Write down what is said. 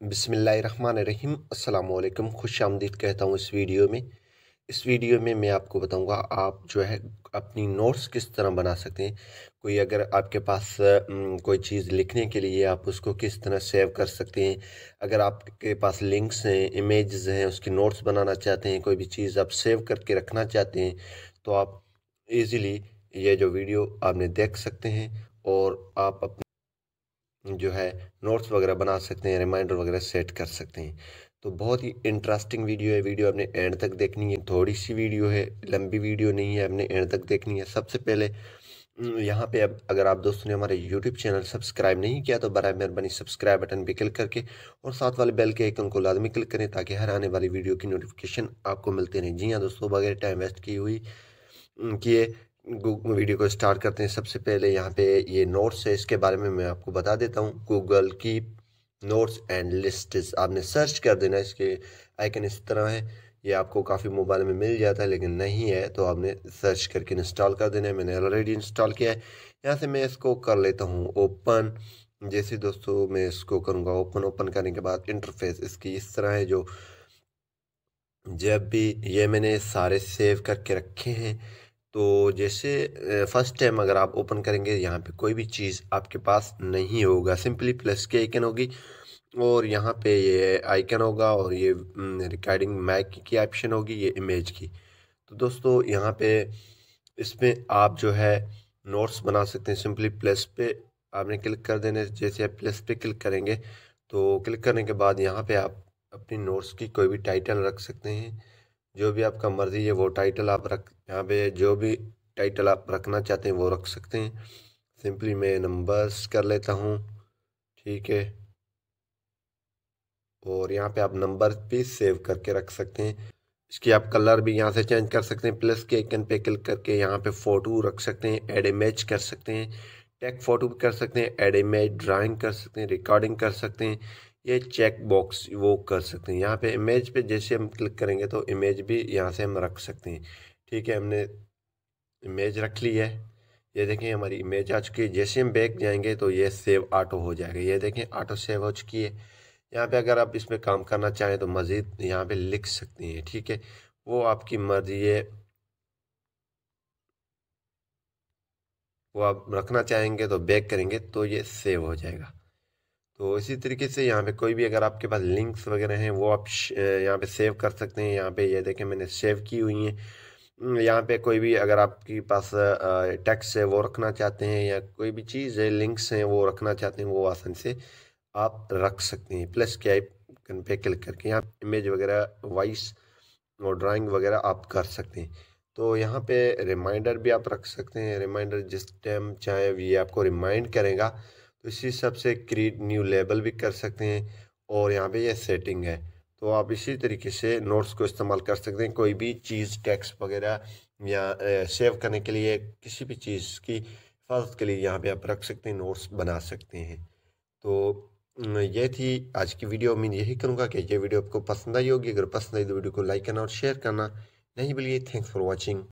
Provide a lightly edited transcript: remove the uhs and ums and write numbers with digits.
बिस्मिल्लाहिर्रहमानिर्रहीम अस्सलाम वालेकुम खुश आमदीद कहता हूँ इस वीडियो में मैं आपको बताऊंगा आप जो है अपनी नोट्स किस तरह बना सकते हैं। कोई अगर आपके पास कोई चीज़ लिखने के लिए आप उसको किस तरह सेव कर सकते हैं। अगर आपके पास लिंक्स हैं, इमेजेस हैं, उसकी नोट्स बनाना चाहते हैं, कोई भी चीज़ आप सेव करके रखना चाहते हैं, तो आप इजीली ये जो वीडियो आपने देख सकते हैं और आप जो है नोट्स वगैरह बना सकते हैं, रिमाइंडर वगैरह सेट कर सकते हैं। तो बहुत ही इंटरेस्टिंग वीडियो है। वीडियो आपने एंड तक देखनी है। थोड़ी सी वीडियो है, लंबी वीडियो नहीं है, आपने एंड तक देखनी है। सबसे पहले यहाँ पे अब अगर आप दोस्तों ने हमारे यूट्यूब चैनल सब्सक्राइब नहीं किया तो बराए मेहरबानी सब्सक्राइब बटन पे क्लिक करके और साथ वाले बेल के आइकन को लाजमी क्लिक करें ताकि हर आने वाली वीडियो की नोटिफिकेशन आपको मिलती रहे। जी हाँ दोस्तों, बगैर टाइम वेस्ट की हुई किए वीडियो को स्टार्ट करते हैं। सबसे पहले यहाँ पे ये नोट्स है, इसके बारे में मैं आपको बता देता हूँ। गूगल की नोट्स एंड लिस्ट्स आपने सर्च कर देना। इसके आइकन इस तरह है। ये आपको काफ़ी मोबाइल में मिल जाता है, लेकिन नहीं है तो आपने सर्च करके इंस्टॉल कर देना है। मैंने ऑलरेडी इंस्टॉल किया है। यहाँ से मैं इसको कर लेता हूँ ओपन। जैसे दोस्तों मैं इसको करूँगा ओपन, ओपन करने के बाद इंटरफेस इसकी इस तरह है। जो जब भी ये मैंने सारे सेव करके रखे हैं, तो जैसे फर्स्ट टाइम अगर आप ओपन करेंगे यहाँ पे कोई भी चीज़ आपके पास नहीं होगा, सिंपली प्लस की आइकन होगी और यहाँ पे ये आइकन होगा और ये रिकॉर्डिंग माइक की ऑप्शन होगी, ये इमेज की। तो दोस्तों यहाँ पे इसमें आप जो है नोट्स बना सकते हैं। सिंपली प्लस पे आपने क्लिक कर देना है। जैसे आप प्लस पे क्लिक करेंगे तो क्लिक करने के बाद यहाँ पे आप अपनी नोट्स की कोई भी टाइटल रख सकते हैं। जो भी आपका मर्ज़ी है वो टाइटल आप रख, यहाँ पे जो भी टाइटल आप रखना चाहते हैं वो रख सकते हैं। सिंपली मैं नंबर्स कर लेता हूँ, ठीक है। और यहाँ पे आप नंबर भी सेव करके रख सकते हैं। इसकी आप कलर भी यहाँ से चेंज कर सकते हैं। प्लस के आइकन पे क्लिक करके यहाँ पे फ़ोटो रख सकते हैं, ऐड इमेज कर सकते हैं, टेक फ़ोटो भी कर सकते हैं, ऐड इमेज ड्राइंग कर सकते हैं, रिकॉर्डिंग कर सकते हैं। ये चेक बॉक्स वो कर सकते हैं। यहाँ पे इमेज पे जैसे हम क्लिक करेंगे तो इमेज भी यहाँ से हम रख सकते हैं, ठीक है। हमने इमेज रख ली है। ये देखें हमारी इमेज आ चुकी है। जैसे हम बैक जाएंगे तो ये सेव ऑटो हो जाएगा। ये देखें ऑटो सेव हो चुकी है। यहाँ पे अगर आप इसमें काम करना चाहें तो मज़ीद यहाँ पे लिख सकते हैं, ठीक है। वो आपकी मर्ज़ी है, वो आप रखना चाहेंगे तो बैक करेंगे तो ये सेव हो जाएगा। तो इसी तरीके से यहाँ पे कोई भी अगर आपके पास लिंक्स वगैरह हैं वो आप यहाँ पे सेव कर सकते हैं। यहाँ पे ये देखें मैंने सेव की हुई हैं। यहाँ पे कोई भी अगर आपके पास टेक्स्ट है वो रखना चाहते हैं या कोई भी चीज़ है, लिंक्स हैं वो रखना चाहते हैं, वो आसानी से आप रख सकते हैं। प्लस के आइकन पे क्लिक करके यहाँ इमेज वगैरह, वॉइस और ड्राइंग वगैरह आप कर सकते हैं। तो यहाँ पे रिमाइंडर भी आप रख सकते हैं। रिमाइंडर जिस टाइम चाहे ये आपको रिमाइंड करेगा, तो इसी हिसाब से क्रिएट न्यू लेबल भी कर सकते हैं। और यहाँ पे ये सेटिंग है, तो आप इसी तरीके से नोट्स को इस्तेमाल कर सकते हैं। कोई भी चीज़ टेक्स्ट वगैरह या सेव करने के लिए, किसी भी चीज़ की हिफाजत के लिए यहाँ पे आप रख सकते हैं, नोट्स बना सकते हैं। तो ये थी आज की वीडियो। उम्मीद यही करूँगा कि ये वीडियो आपको पसंद आई होगी। अगर पसंद आई तो वीडियो को लाइक करना और शेयर करना नहीं भूलिए। Thanks for watching.